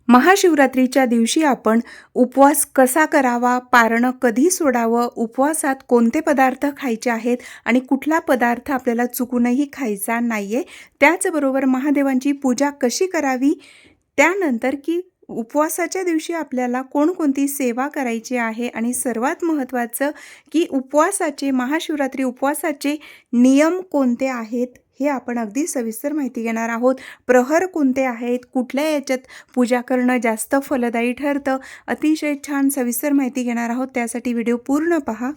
महाशिवरात्रीच्या दिवशी आपण उपवास कसा करावा, पारणं कधी सोडावं, उपवासात कोणते पदार्थ खायचे आहेत आणि कुठला पदार्थ आपल्याला चुकूनही खायचा नाही आहे. त्याचबरोबर महादेवांची पूजा कशी करावी, त्यानंतर की उपवासाच्या दिवशी आपल्याला कोणकोणती सेवा करायची आहे आणि सर्वात महत्त्वाचं की महाशिवरात्री उपवासाचे नियम कोणते आहेत, हे आपण अगदी सविस्तर माहिती घेणार आहोत. प्रहर कोणते आहेत, कुठल्या याच्यात पूजा करणं जास्त फलदायी ठरतं, अतिशय छान सविस्तर माहिती घेणार आहोत. त्यासाठी व्हिडिओ पूर्ण पहा.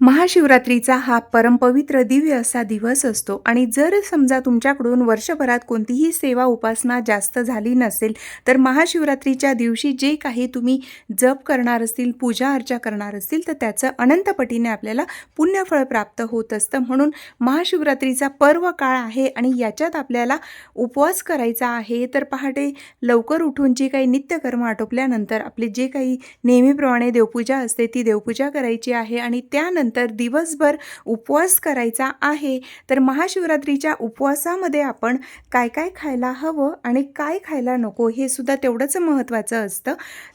महाशिवरात्रीचा हा परमपवित्र दिव्य असा दिवस असतो आणि जर समजा तुमच्याकडून वर्षभरात कोणतीही सेवा उपासना जास्त झाली नसेल तर महाशिवरात्रीच्या दिवशी जे काही तुम्ही जप करणार असतील, पूजा अर्चा करणार असतील तर त्याचं अनंतपटीने आपल्याला पुण्यफळ प्राप्त होत असतं. म्हणून महाशिवरात्रीचा पर्व काळ आहे आणि याच्यात आपल्याला उपवास करायचा आहे. तर पहाटे लवकर उठून जी काही नित्यकर्म आटोपल्यानंतर आपली जे काही नेहमीप्रमाणे देवपूजा असते ती देवपूजा करायची आहे आणि त्यानंतर दिवसभर उपवास करायचा आहे. तर महाशिवरात्रीच्या उपवासामध्ये आपण काय काय खायला हवं आणि काय खायला नको हे सुद्धा तेवढंच महत्त्वाचं असतं.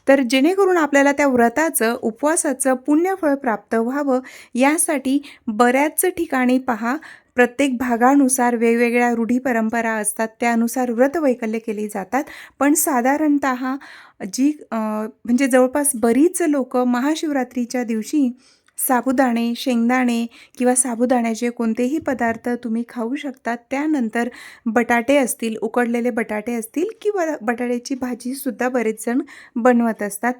तर जेणेकरून आपल्याला त्या व्रताचं, उपवासाचं पुण्यफळ प्राप्त व्हावं यासाठी बऱ्याच ठिकाणी पहा, प्रत्येक भागानुसार वेगवेगळ्या रूढी परंपरा असतात, त्यानुसार व्रतवैकल्य केली जातात. पण साधारणतः म्हणजे जवळपास बरीच लोक महाशिवरात्रीच्या दिवशी साबुदाणे, शेंगदाणे किंवा साबुदाण्याचे कोणतेही पदार्थ तुम्ही खाऊ शकतात. त्यानंतर बटाटे असतील, उकडलेले बटाटे असतील किंवा बटाट्याची भाजीसुद्धा बरेच जण बनवत असतात.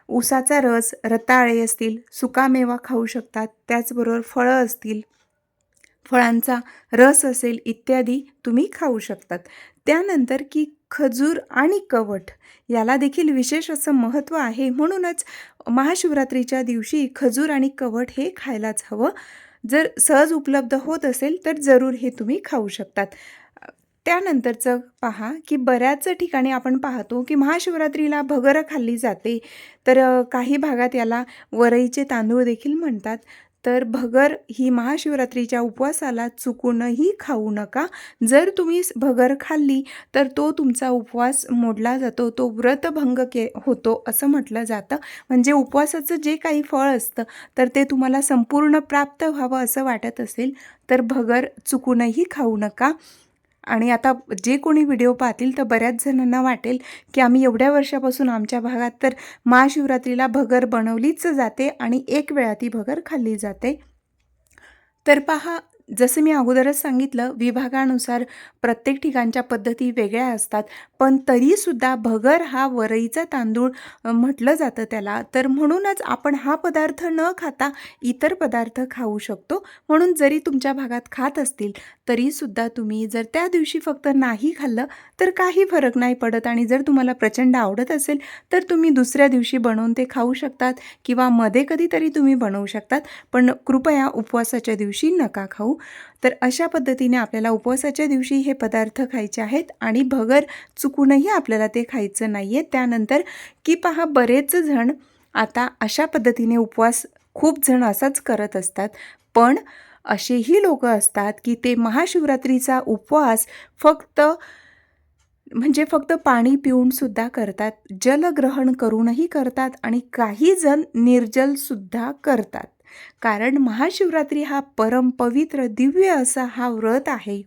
ऊसाचा रस, रताळे असतील, सुकामेवा खाऊ शकतात. त्याचबरोबर फळं असतील, फळांचा रस असेल इत्यादी तुम्ही खाऊ शकतात. त्यानंतर की खजूर आणि कवठ याला देखील विशेष असं महत्त्व आहे. म्हणूनच महाशिवरात्रीच्या दिवशी खजूर आणि कवठ हे खायलाच हवं. जर सहज उपलब्ध होत असेल तर जरूर हे तुम्ही खाऊ शकतात. त्यानंतरचं पहा की बऱ्याच ठिकाणी आपण पाहतो की महाशिवरात्रीला भगर खाल्ली जाते. तर काही भागात याला वरईचे तांदूळ देखील म्हणतात. तर भगर ही महाशिवरात्रीच्या उपवासाला चुकूनही खाऊ नका. जर तुम्ही भगर खाल्ली तर तो तुमचा उपवास मोडला जातो, तो व्रतभंग होतो असं म्हटलं जातं. म्हणजे उपवासाचं जे काही फळ असतं तर ते तुम्हाला संपूर्ण प्राप्त व्हावं असं वाटत असेल तर भगर चुकूनही खाऊ नका. आणि आता जे कोणी व्हिडिओ पाहतील तर बऱ्याच जणांना वाटेल की आम्ही एवढ्या वर्षापासून आमच्या भागात तर महाशिवरात्रीला भगर बनवलीच जाते आणि एक वेळा ती भगर खाल्ली जाते. तर पहा, जसं मी अगोदरच सांगितलं, विभागानुसार प्रत्येक ठिकाणच्या पद्धती वेगळ्या असतात. पण तरीसुद्धा भगर हा वरईचा तांदूळ म्हटलं जातं त्याला. तर म्हणूनच आपण हा पदार्थ न खाता इतर पदार्थ खाऊ शकतो. म्हणून जरी तुमच्या भागात खात असतील तरीसुद्धा तुम्ही जर त्या दिवशी फक्त नाही खाल्लं तर काही फरक नाही पडत. आणि जर तुम्हाला प्रचंड आवडत असेल तर तुम्ही दुसऱ्या दिवशी बनवून ते खाऊ शकतात किंवा मध्ये कधीतरी तुम्ही बनवू शकतात. पण कृपया उपवासाच्या दिवशी नका खाऊ. तर अशा पद्धतीने आपल्याला उपवासाच्या दिवशी हे पदार्थ खायचे आहेत आणि भगर चुकूनही आपल्याला ते खायचं नाही आहे. त्यानंतर की पहा, बरेच जण आता अशा पद्धतीने उपवास खूप जण असाच करत असतात. पण असेही लोक असतात की ते महाशिवरात्रीचा उपवास फक्त पाणी पिऊनसुद्धा करतात, जलग्रहण करूनही करतात आणि काही जण निर्जलसुद्धा करतात. कारण महाशिवरात्री हा परमपवित्र दिव्य असा हा व्रत आहे.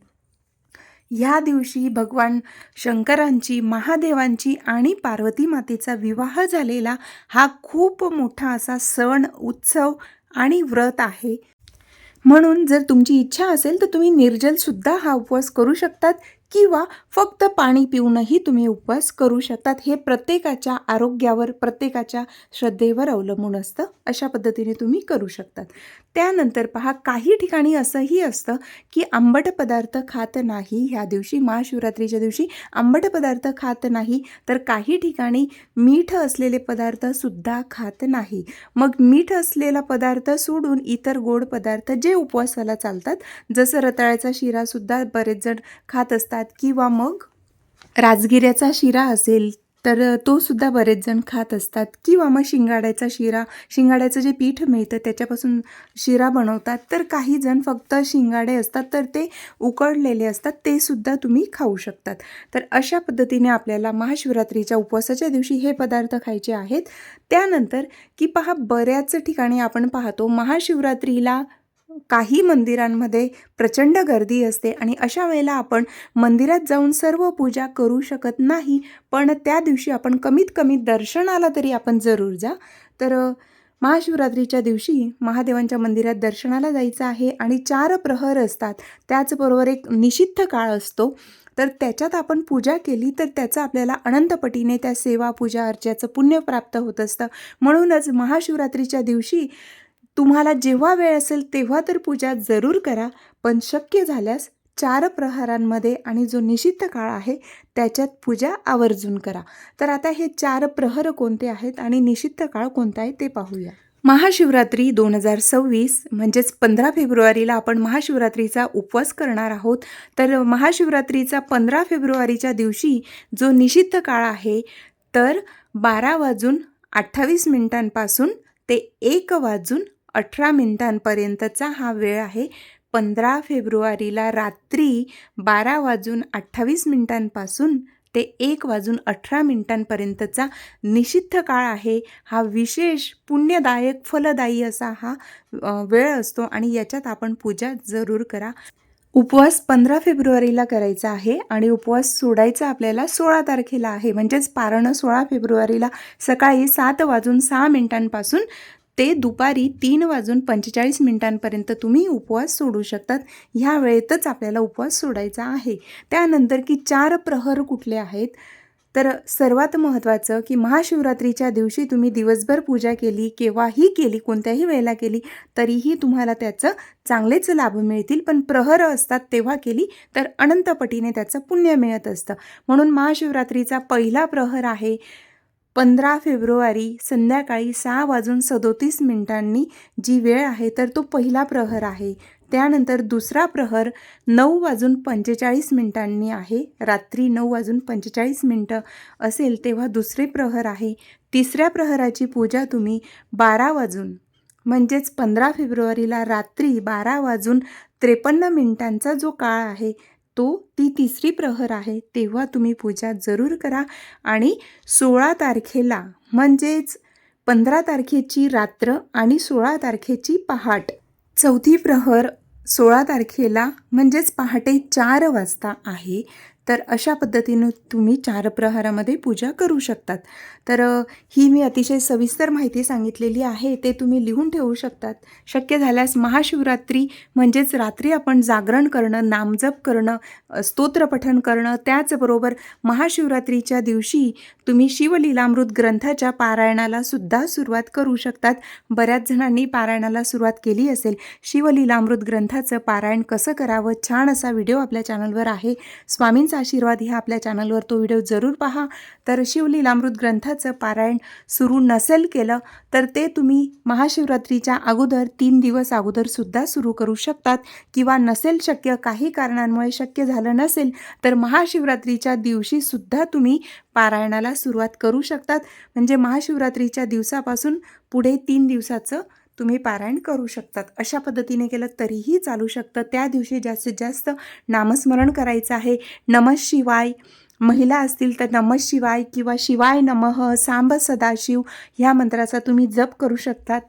ह्या दिवशी भगवान शंकरांची, महादेवांची आणि पार्वती मातेचा विवाह झालेला हा खूप मोठा असा सण, उत्सव आणि व्रत आहे. म्हणून जर तुमची इच्छा असेल तर तुम्ही निर्जलसुद्धा हा उपवास करू शकतात किंवा फक्त पाणी पिऊनही तुम्ही उपवास करू शकतात. हे प्रत्येकाच्या आरोग्यावर, प्रत्येकाच्या श्रद्धेवर अवलंबून असतं. अशा पद्धतीने तुम्ही करू शकतात. त्यानंतर पहा, काही ठिकाणी असंही असतं की आंबट पदार्थ खात नाही. ह्या दिवशी महाशिवरात्रीच्या दिवशी आंबट पदार्थ खात नाही. तर काही ठिकाणी मीठ असलेले पदार्थसुद्धा खात नाही. मग मीठ असलेला पदार्थ सोडून इतर गोड पदार्थ जे उपवासाला चालतात, जसं रताळ्याचा शिरासुद्धा बरेच जण खात असतात किंवा मग राजगिऱ्याचा शिरा असेल, तर तो सुद्धा बरेच जण खात असतात किंवा मग शिंगाड्याचं जे पीठ मिळतं त्याच्यापासून शिरा बनवतात. तर काही जण फक्त शिंगाडे असतात तर ते उकडलेले असतात, ते सुद्धा तुम्ही खाऊ शकतात. तर अशा पद्धतीने आपल्याला महाशिवरात्रीच्या उपवासाच्या दिवशी हे पदार्थ खायचे आहेत. त्यानंतर की पहा, बऱ्याच ठिकाणी आपण पाहतो महाशिवरात्रीला काही मंदिरांमध्ये प्रचंड गर्दी असते आणि अशा वेळेला आपण मंदिरात जाऊन सर्व पूजा करू शकत नाही. पण त्या दिवशी आपण कमीत कमी दर्शनाला तरी आपण जरूर जा. तर महाशिवरात्रीच्या दिवशी महादेवांच्या मंदिरात दर्शनाला जायचं आहे आणि 4 प्रहर असतात. त्याचबरोबर एक निषिद्ध काळ असतो. तर त्याच्यात आपण पूजा केली तर त्याचं आपल्याला अनंतपटीने त्या सेवा पूजा अर्च्याचं पुण्य प्राप्त होत असतं. म्हणूनच महाशिवरात्रीच्या दिवशी तुम्हाला जेव्हा वेळ असेल तेव्हा तर पूजा जरूर करा, पण शक्य झाल्यास 4 प्रहरांमध्ये आणि जो निषिद्ध काळ आहे त्याच्यात पूजा आवर्जून करा. तर आता हे 4 प्रहर कोणते आहेत आणि निषिद्ध काळ कोणता आहे ते पाहूया. महाशिवरात्री 2026 म्हणजेच 15 फेब्रुवारीला आपण महाशिवरात्रीचा उपवास करणार आहोत. तर महाशिवरात्रीचा 15 फेब्रुवारीच्या दिवशी जो निषिद्ध काळ आहे तर 12:28 ते 1:18 हा वेळ आहे. 15 फेब्रुवारीला रात्री 12:28 ते 1:18 निषिद्ध काळ आहे. हा विशेष पुण्यदायक फलदायी असा हा वेळ असतो आणि याच्यात आपण पूजा जरूर करा. उपवास 15 फेब्रुवारीला करायचा आहे आणि उपवास सोडायचा आपल्याला 16 तारखेला आहे. म्हणजेच पारणं 16 फेब्रुवारीला सकाळी 7:06 ते दुपारी 3:45 तुम्ही उपवास सोडू शकतात. ह्या वेळेतच आपल्याला उपवास सोडायचा आहे. त्यानंतर की 4 प्रहर कुठले आहेत, तर सर्वात महत्त्वाचं की महाशिवरात्रीच्या दिवशी तुम्ही दिवसभर पूजा केली, केव्हाही केली, कोणत्याही वेळेला केली तरीही तुम्हाला त्याचं चांगलेच लाभ मिळतील. पण प्रहर असतात तेव्हा केली तर अनंतपटीने त्याचं पुण्य मिळत असतं. म्हणून महाशिवरात्रीचा पहिला प्रहर आहे 15 फेब्रुवारी संध्याकाळी 6:37 जी वेळ आहे तर तो पहिला प्रहर आहे. त्यानंतर दुसरा प्रहर 9:45 आहे. रात्री 9:45 असेल तेव्हा दुसरे प्रहर आहे. तिसऱ्या प्रहराची पूजा तुम्ही 12 म्हणजेच 15 फेब्रुवारीला रात्री 12:53 जो काळ आहे ती तिसरी प्रहर आहे तेव्हा तुम्ही पूजा जरूर करा. आणि 16 तारखेला म्हणजेच 15 तारखेची रात्र आणि 16 तारखेची पहाट, चौथी प्रहर 16 तारखेला म्हणजेच पहाटे 4 वाजता आहे. तर अशा पद्धतीनं तुम्ही 4 प्रहरामध्ये पूजा करू शकतात. तर ही मी अतिशय सविस्तर माहिती सांगितलेली आहे, ते तुम्ही लिहून ठेवू शकतात. शक्य झाल्यास महाशिवरात्री म्हणजेच रात्री आपण जागरण करणं, नामजप करणं, स्तोत्रपठण करणं, त्याचबरोबर महाशिवरात्रीच्या दिवशी तुम्ही शिवलीलामृत ग्रंथाच्या पारायणाला सुद्धा सुरुवात करू शकतात. बऱ्याच जणांनी पारायणाला सुरुवात केली असेल. शिवलीलामृत ग्रंथाचं पारायण कसं करावं छान असा व्हिडिओ आपल्या चॅनलवर आहे. स्वामींचा आशीर्वाद ह्या आपल्या चॅनलवर, तो व्हिडिओ जरूर पहा. तर शिवलीलामृत ग्रंथाचं पारायण सुरू नसेल केलं तर ते तुम्ही महाशिवरात्रीच्या अगोदर 3 दिवस अगोदर सुद्धा सुरू करू शकतात. किंवा नसेल शक्य, काही कारणांमुळे शक्य झालं नसेल तर महाशिवरात्रीच्या दिवशी सुद्धा तुम्ही पारायणाला सुरुवात करू शकतात. म्हणजे महाशिवरात्रीच्या दिवसापासून पुढे 3 दिवसाचं तुम्ही पारायण करू शकतात. अशा पद्धतीने केलं तरीही चालू शकतं. त्या दिवशी जास्तीत जास्त नामस्मरण करायचं आहे. नमः शिवाय, महिला असतील तर नमः शिवाय किंवा शिवाय नमः, सांब सदाशिव ह्या मंत्राचा तुम्ही जप करू शकतात.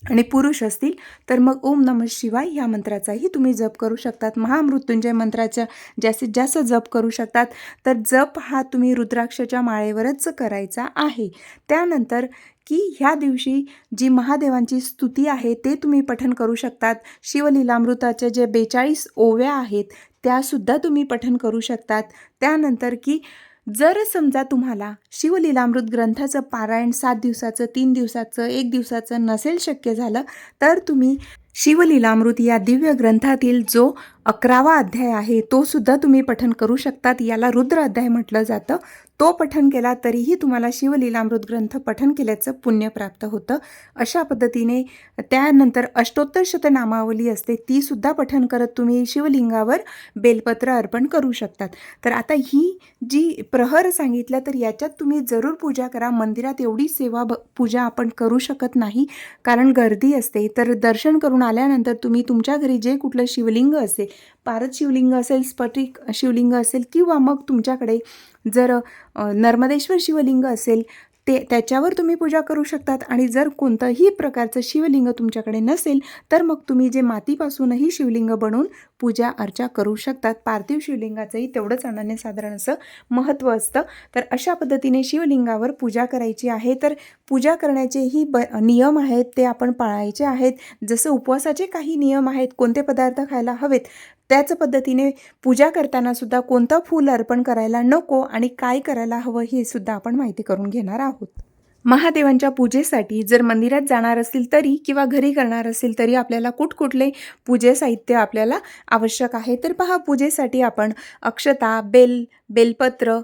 आणि पुरुष असतील तर मग ओम नमः शिवाय ह्या मंत्राचाही तुम्ही जप करू शकतात. महामृत्युंजय मंत्राचा जास्तीत जास्त जप करू शकतात. तर जप हा तुम्ही रुद्राक्षच्या माळेवरच करायचा आहे. त्यानंतर की ह्या दिवशी जी महादेवांची स्तुती आहे ते तुम्ही पठण करू शकतात. शिवलीलामृताच्या जे 42 ओव्या आहेत त्यासुद्धा तुम्ही पठण करू शकतात. त्यानंतर की जर समजा तुम्हाला शिवलीलामृत ग्रंथाचं पारायण 7 दिवसाचं, 3 दिवसाचं, 1 दिवसाचं नसेल शक्य झालं तर तुम्ही शिवलीलामृत या दिव्य ग्रंथातील जो 11वा अध्याय आहे तो सुद्धा तुम्ही पठण करू शकतात. याला रुद्र अध्याय म्हटलं जातं. तो पठण केला तरीही तुम्हाला शिवलीलामृत ग्रंथ पठण केल्याचं पुण्य प्राप्त होतं. अशा पद्धतीने त्यानंतर अष्टोत्तर शतनामावली असते, ती सुद्धा पठण करत तुम्ही शिवलिंगावर बेलपत्र अर्पण करू शकतात. तर आता ही जी प्रहर सांगितलं, तर याच्यात तुम्ही जरूर पूजा करा. मंदिरात एवढी सेवा पूजा आपण करू शकत नाही, कारण गर्दी असते. तर दर्शन करून आल्यानंतर तुम्ही तुमच्या घरी जे कुठलं शिवलिंग असेल, पारद शिवलिंग असेल, स्फटिक शिवलिंग असेल, किंवा मग तुमच्याकडे जर नर्मदेश्वर शिवलिंग असेल त्याच्यावर तुम्ही पूजा करू शकतात. आणि जर कोणतंही प्रकारचं शिवलिंग तुमच्याकडे नसेल, तर मग तुम्ही जे मातीपासूनही शिवलिंग बनवून पूजा अर्चा करू शकतात. पार्थिव शिवलिंगाचंही तेवढंच अनन्यसाधारण असं महत्त्व असतं. तर अशा पद्धतीने शिवलिंगावर पूजा करायची आहे. तर पूजा करण्याचेही नियम आहेत, ते आपण पाळायचे आहेत. जसं उपवासाचे काही नियम आहेत, कोणते पदार्थ खायला हवेत, त्याच पद्धतीने पूजा करताना सुद्धा कोणतं फूल अर्पण करायला नको आणि काय करायला हवं हे सुद्धा आपण माहिती करून घेणार आहोत. महादेवांच्या पूजेसाठी जर मंदिरात जाणार असेल तरी किंवा घरी करणार असेल तरी आपल्याला कुठकुठले पूजे साहित्य आपल्याला आवश्यक आहे. तर पहा, पूजेसाठी आपण अक्षता, बेलपत्र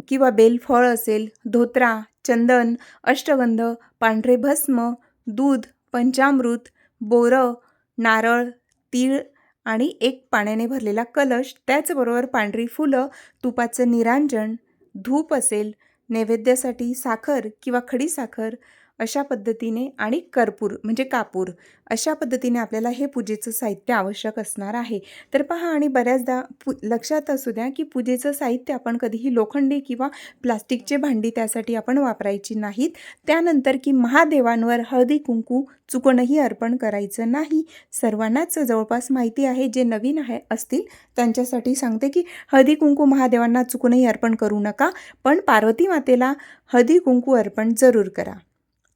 किंवा बेलफळ असेल, धोत्रा, चंदन, अष्टगंध, पांढरे भस्म, दूध, पंचामृत, बोरं, नारळ, तीळ आणि एक पाण्याने भरलेला कलश, त्याचबरोबर पांढरी फुलं, तुपाचं निरांजन, धूप असेल, नैवेद्यासाठी साखर किंवा खडीसाखर, अशा पद्धतीने, आणि कर्पूर म्हणजे कापूर, अशा पद्धतीने आपल्याला हे पूजेचं साहित्य आवश्यक असणार आहे. तर पहा, आणि बऱ्याचदा लक्षात असू द्या की पूजेचं साहित्य आपण कधीही लोखंडी किंवा प्लास्टिकचे भांडी त्यासाठी आपण वापरायची नाहीत. त्यानंतर की महादेवांवर हळदी कुंकू चुकूनही अर्पण करायचं नाही. सर्वांनाच जवळपास माहिती आहे, जे नवीन असतील त्यांच्यासाठी सांगते की हळदी कुंकू महादेवांना चुकूनही अर्पण करू नका, पण पार्वती मातेला हळदी कुंकू अर्पण जरूर करा.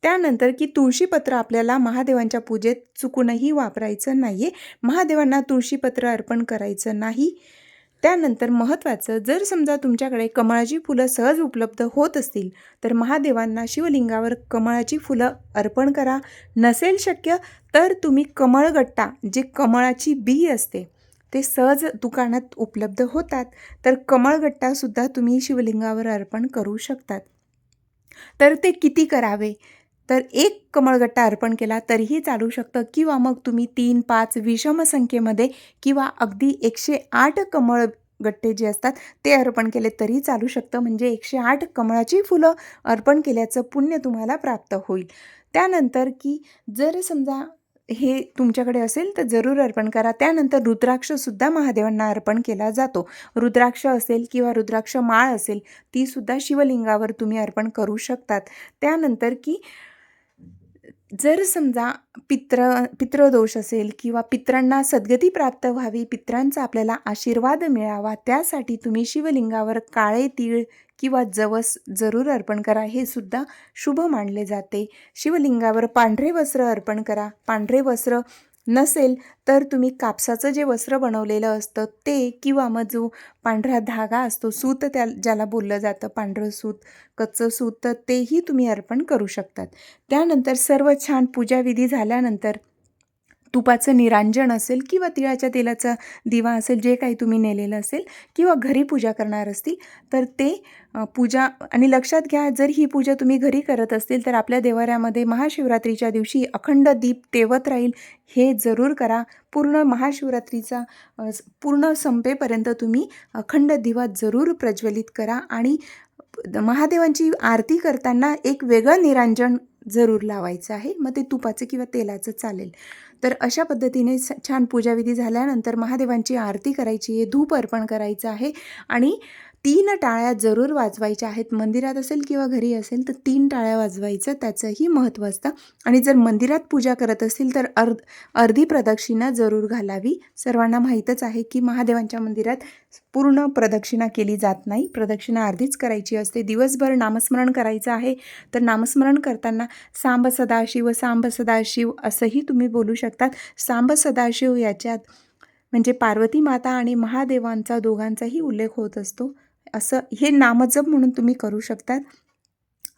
त्यानंतर की तुळशीपत्र आपल्याला महादेवांच्या पूजेत चुकूनही वापरायचं नाही आहे. महादेवांना तुळशीपत्र अर्पण करायचं नाही. त्यानंतर महत्त्वाचं, जर समजा तुमच्याकडे कमळाची फुलं सहज उपलब्ध होत असतील तर महादेवांना शिवलिंगावर कमळाची फुलं अर्पण करा. नसेल शक्य तर तुम्ही कमळगट्टा, जे कमळाची बी असते ते सहज दुकानात उपलब्ध होतात, तर कमळगट्टासुद्धा तुम्ही शिवलिंगावर अर्पण करू शकतात. तर ते किती करावे, तर एक कमळगट्टा अर्पण केला तरीही चालू शकतं, किंवा मग तुम्ही 3-5 विषम संख्येमध्ये किंवा अगदी 108 कमळगट्टे जे असतात ते अर्पण केले तरी चालू शकतं. म्हणजे 108 कमळाची फुलं अर्पण केल्याचं पुण्य तुम्हाला प्राप्त होईल. त्यानंतर की जर समजा हे तुमच्याकडे असेल तर जरूर अर्पण करा. त्यानंतर रुद्राक्षसुद्धा महादेवांना अर्पण केला जातो. रुद्राक्ष असेल किंवा रुद्राक्ष माळ असेल, तीसुद्धा शिवलिंगावर तुम्ही अर्पण करू शकतात. त्यानंतर की जर समजा पितृदोष असेल किंवा पितरांना सद्गती प्राप्त व्हावी, पितरांचा आपल्याला आशीर्वाद मिळावा, त्यासाठी तुम्ही शिवलिंगावर काळे तीळ किंवा जवस जरूर अर्पण करा. हे सुद्धा शुभ मानले जाते. शिवलिंगावर पांढरे वस्त्र अर्पण करा. पांढरे वस्त्र नसेल तर तुम्ही कापसाचं जे वस्त्र बनवलेलं असतं ते, किंवा मग जो पांढरा धागा असतो, सूत ज्याला बोललं जातं, पांढरं सूत, कच्चं सूत, तर तेही तुम्ही अर्पण करू शकतात. त्यानंतर सर्व छान पूजाविधी झाल्यानंतर तुपाचं निरांजन असेल किंवा तिळाच्या तेलाचा दिवा असेल, जे काही तुम्ही नेलेलं असेल, किंवा घरी पूजा करणार असतील तर ते पूजा, आणि लक्षात घ्या, जर ही पूजा तुम्ही घरी करत असतील तर आपल्या देवाऱ्यामध्ये महाशिवरात्रीच्या दिवशी अखंड दीप तेवत राहील. हे जरूर करा. पूर्ण महाशिवरात्रीचा पूर्ण संपेपर्यंत तुम्ही अखंड दिवा जरूर प्रज्वलित करा. आणि महादेवांची आरती करताना एक वेगळं निरांजन जरूर लावायचं आहे. मग ते तुपाचं किंवा तेलाचं चालेल. तर अशा पद्धतीने छान पूजाविधी झाल्यानंतर महादेवांची आरती करायची आहे, धूप अर्पण करायचं आहे, आणि 3 टाळ्या जरूर वाजवायच्या आहेत. मंदिरात असेल किंवा घरी असेल तर 3 टाळ्या वाजवायचं, त्याचंही महत्त्व असतं. आणि जर मंदिरात पूजा करत असेल तर अर्धी प्रदक्षिणा जरूर घालावी. सर्वांना माहीतच आहे की महादेवांच्या मंदिरात पूर्ण प्रदक्षिणा केली जात नाही, प्रदक्षिणा अर्धीच करायची असते. दिवसभर नामस्मरण करायचं आहे, तर नामस्मरण करताना सांब सदाशिव, सांब सदाशिव असंही तुम्ही बोलू शकतात. सांब सदाशिव याच्यात म्हणजे पार्वती माता आणि महादेवांचा दोघांचाही उल्लेख होत असतो. असं हे नामजप म्हणून तुम्ही करू शकतात.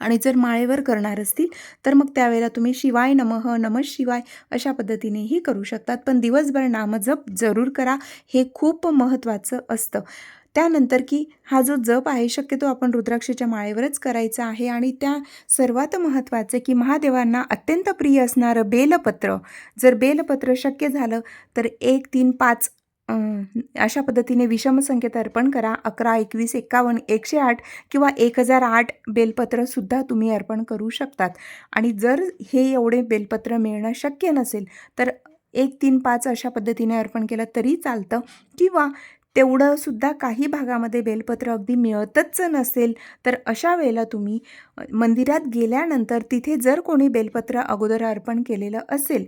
आणि जर माळेवर करणार असतील तर मग त्यावेळेला तुम्ही शिवाय नमः, नमः शिवाय अशा पद्धतीनेही करू शकतात. पण दिवसभर नामजप जरूर करा, हे खूप महत्त्वाचं असतं. त्यानंतर की हा जो जप आहे शक्यतो आपण रुद्राक्षाच्या माळेवरच करायचा आहे आणि त्या सर्वात महत्त्वाचं की महादेवांना अत्यंत प्रिय असणारं बेलपत्र, जर बेलपत्र शक्य झालं तर 1, 3, 5 अशा पद्धतीने विषम संख्येत अर्पण करा. 11, 21, 51, 108 किंवा 1008 बेलपत्रसुद्धा तुम्ही अर्पण करू शकतात. आणि जर हे एवढे बेलपत्र मिळणं शक्य नसेल तर 1, 3, 5 अशा पद्धतीने अर्पण केलं तरी चालतं किंवा तेवढंसुद्धा काही भागामध्ये बेलपत्र अगदी मिळतच नसेल तर अशा वेळेला तुम्ही मंदिरात गेल्यानंतर तिथे जर कोणी बेलपत्र अगोदर अर्पण केलेलं असेल,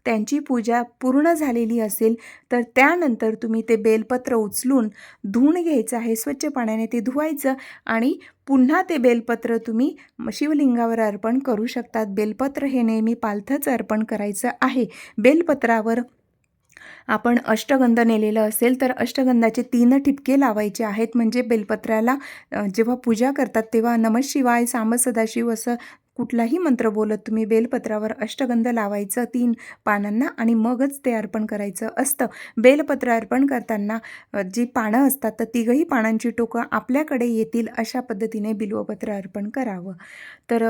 त्यांची पूजा पूर्ण झालेली असेल तर त्यानंतर तुम्ही ते बेलपत्र उचलून धुवून घ्यायचं आहे. स्वच्छ पाण्याने ते धुवायचं आणि पुन्हा ते बेलपत्र तुम्ही शिवलिंगावर अर्पण करू शकतात. बेलपत्र हे नेहमी पालथंच अर्पण करायचं आहे. बेलपत्रावर आपण अष्टगंध नेलेलं असेल तर अष्टगंधाचे 3 ठिपके लावायचे आहेत. म्हणजे बेलपत्राला जेव्हा पूजा करतात तेव्हा नमः शिवाय, सांब सदाशिव असं कुठलाही मंत्र बोलत तुम्ही बेलपत्रावर अष्टगंध लावायचं 3 पानांना आणि मगच ते अर्पण करायचं असतं. बेलपत्र अर्पण करताना जी पानं असतात तर तिघही पानांची टोकं आपल्याकडे येतील अशा पद्धतीने बिल्वपत्र अर्पण करावं. तर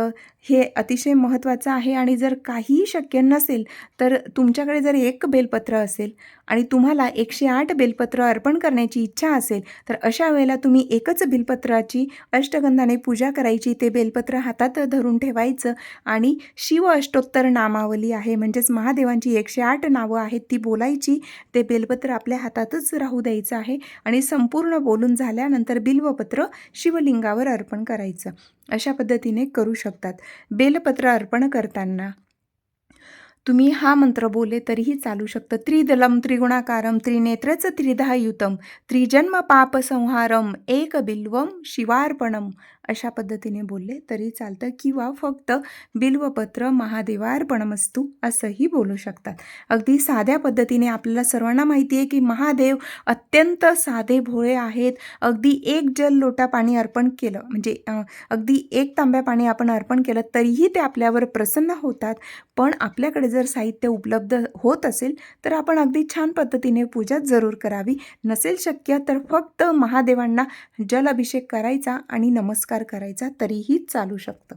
हे अतिशय महत्त्वाचं आहे. आणि जर काहीही शक्य नसेल तर तुमच्याकडे जर 1 बेलपत्र असेल आणि तुम्हाला 108 बेलपत्र अर्पण करण्याची इच्छा असेल तर अशा वेळेला तुम्ही एकच बेलपत्राची अष्टगंधाने पूजा करायची. ते बेलपत्र हातात धरून ठेवायचं आणि शिव अष्टोत्तर नामावली आहे म्हणजेच महादेवांची 108 नावं आहेत ती बोलायची. ते बेलपत्र आपल्या हातातच राहू द्यायचं आहे आणि संपूर्ण बोलून झाल्यानंतर बिल्वपत्र शिवलिंगावर अर्पण करायचं. अशा पद्धतीने करू शकतात. बेलपत्र अर्पण करताना तुम्ही हा मंत्र बोलले तरीही चालू शकतं. त्रिदलम त्रिगुणाकारम त्रिनेत्रच त्रिधायुतम त्रिजन्म पाप संहारम एक बिल्वम शिवार्पणम अशा पद्धतीने बोलले तरी चालतं किंवा फक्त बिल्वपत्र महादेवार्पणमस्तु असंही बोलू शकतात. अगदी साध्या पद्धतीने आपल्याला सर्वांना माहिती आहे की महादेव अत्यंत साधे भोळे आहेत. अगदी 1 जल लोटा पाणी अर्पण केलं म्हणजे अगदी 1 तांब्या पाणी आपण अर्पण केलं तरीही ते आपल्यावर प्रसन्न होतात. पण आपल्याकडे जर साहित्य उपलब्ध होत असेल तर आपण अगदी छान पद्धतीने पूजा जरूर करावी. नसेल शक्य तर फक्त महादेवांना जलाभिषेक करायचा आणि नमस्कार करायचा तरीही चालू शकतं.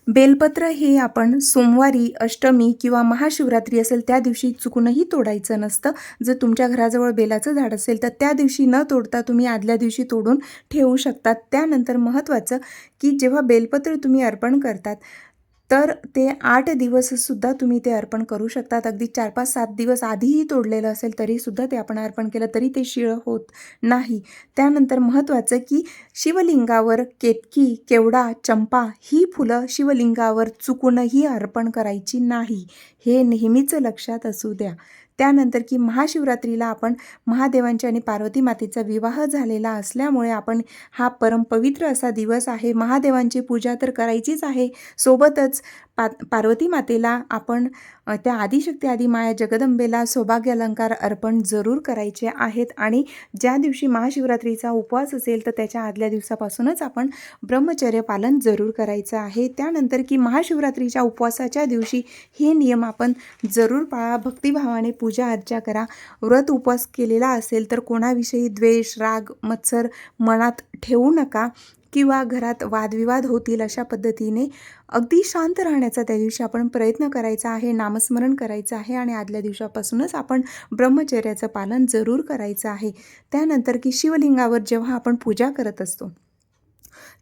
बेलपत्र हे आपण सोमवारी, अष्टमी किंवा महाशिवरात्री असेल त्या दिवशी चुकूनही तोडायचं नसतं. जर तुमच्या घराजवळ बेलाचं झाड असेल तर त्या दिवशी न तोडता तुम्ही आदल्या दिवशी तोडून ठेवू शकतात. त्यानंतर महत्त्वाचं की जेव्हा बेलपत्र तुम्ही अर्पण करतात तर ते 8 दिवससुद्धा तुम्ही ते अर्पण करू शकतात. अगदी 4, 5, 7 दिवस आधीही तोडलेलं असेल तरीसुद्धा ते आपण अर्पण केलं तरी ते शिळं होत नाही. त्यानंतर महत्त्वाचं की शिवलिंगावर केतकी, केवडा, चंपा ही फुलं शिवलिंगावर चुकूनही अर्पण करायची नाही. हे नेहमीच लक्षात असू द्या. त्यानंतर की महाशिवरात्रीला आपण महादेवांच्या आणि पार्वती मातेचा विवाह झालेला असल्यामुळे आपण हा परमपवित्र असा दिवस आहे. महादेवांची पूजा तर करायचीच आहे. सोबतच पार्वती मातेला आपण त्या आदिशक्ती आदिमाया जगदंबेला सौभाग्य अलंकार अर्पण जरूर करायचे आहेत. आणि ज्या दिवशी महाशिवरात्रीचा उपवास असेल तर त्याच्या आदल्या दिवसापासूनच आपण ब्रह्मचर्य पालन जरूर करायचं आहे. त्यानंतर की महाशिवरात्रीच्या उपवासाच्या दिवशी हे नियम आपण जरूर पाळा. भक्तिभावाने पूजा अर्चा करा. व्रत उपवास केलेला असेल तर कोणाविषयी द्वेष, राग, मत्सर मनात ठेवू नका किंवा घरात वादविवाद होतील अशा पद्धतीने अगदी शांत राहण्याचा त्या दिवशी आपण प्रयत्न करायचा आहे. नामस्मरण करायचं आहे आणि आदल्या दिवसापासूनच आपण ब्रह्मचर्याचं पालन जरूर करायचं आहे. त्यानंतर की शिवलिंगावर जेव्हा आपण पूजा करत असतो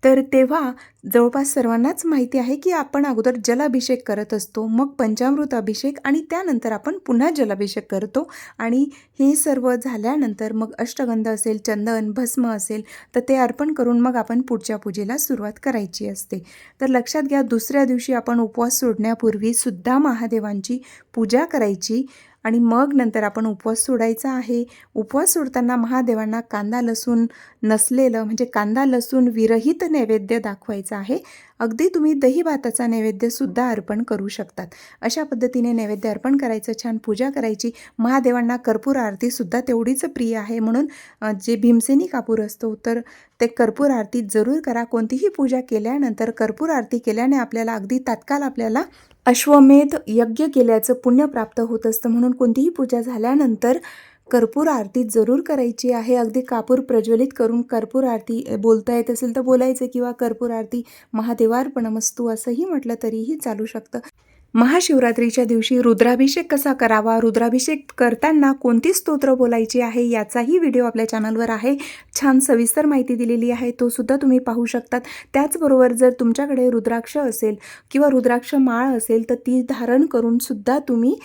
तर तेव्हा जवळपास सर्वांनाच माहिती आहे की आपण अगोदर जलाभिषेक करत असतो, मग पंचामृत अभिषेक आणि त्यानंतर आपण पुन्हा जलाभिषेक करतो. आणि हे सर्व झाल्यानंतर मग अष्टगंध असेल, चंदन, भस्म असेल तर ते अर्पण करून मग आपण पुढच्या पूजेला सुरुवात करायची असते. तर लक्षात घ्या, दुसऱ्या दिवशी आपण उपवास सोडण्यापूर्वी सुद्धा महादेवांची पूजा करायची आणि मग नंतर आपण उपवास सोडायचा आहे. उपवास सोडताना महादेवांना कांदा लसूण नसलेलं म्हणजे कांदा लसूण विरहित नैवेद्य दाखवायचा आहे. अगदी तुम्ही दही भाताचा नैवेद्यसुद्धा अर्पण करू शकतात. अशा पद्धतीने नैवेद्य अर्पण करायचं, छान पूजा करायची. महादेवांना कर्पूर आरतीसुद्धा तेवढीच प्रिय आहे म्हणून जे भीमसेनी कापूर असतो तर ते कर्पूर आरती जरूर करा. कोणतीही पूजा केल्यानंतर कर्पूर आरती केल्याने आपल्याला अगदी तात्काळ आपल्याला अश्वमेध यज्ञ केल्याचं पुण्य प्राप्त होत असतं. म्हणून कोणतीही पूजा झाल्यानंतर कर्पूर आरती जरूर करायची आहे. अगदी कापूर प्रज्वलित करून कर्पूर आरती बोलता येत असेल तर बोलायचं किंवा कर्पूर आरती महादेवार्पणमस्तु असंही म्हटलं तरीही चालू शकतं. महाशिवरात्रीच्या दिवशी रुद्राभिषेक कसा करावा, रुद्राभिषेक करताना कोणती स्तोत्र बोलायची आहे याचाही व्हिडिओ आपल्या चॅनलवर आहे. छान सविस्तर माहिती दिलेली आहे, तो सुद्धा तुम्ही पाहू शकतात. त्याचबरोबर जर तुमच्याकडे रुद्राक्ष असेल किंवा रुद्राक्ष माळ असेल तर ती धारण करून सुद्धा तुम्ही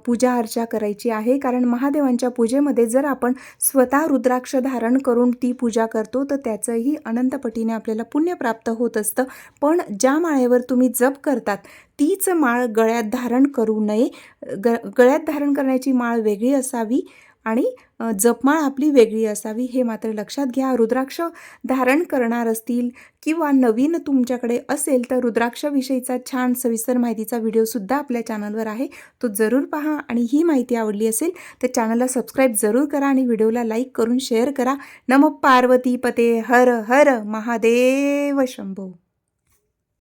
पूजा अर्चा करायची आहे. कारण महादेवांच्या पूजेमध्ये जर आपण स्वतः रुद्राक्ष धारण करून ती पूजा करतो तर त्याचंही अनंत पटीने आपल्याला पुण्य प्राप्त होत असतं. पण ज्या माळेवर तुम्ही जप करतात तीच माळ गळ्यात धारण करू नये. गळ्यात धारण करण्याची माळ वेगळी असावी आणि जपमाळ आपली वेगळी असावी, हे मात्र लक्षात घ्या. रुद्राक्ष धारण करणार असतील किंवा नवीन तुमच्याकडे असेल तर रुद्राक्षविषयीचा छान सविस्तर माहितीचा व्हिडिओसुद्धा आपल्या चॅनलवर आहे, तो जरूर पहा. आणि ही माहिती आवडली असेल तर चॅनलला सबस्क्राईब जरूर करा आणि व्हिडिओला लाईक करून शेअर करा. नमः पार्वती पते हर हर महादेव शंभो.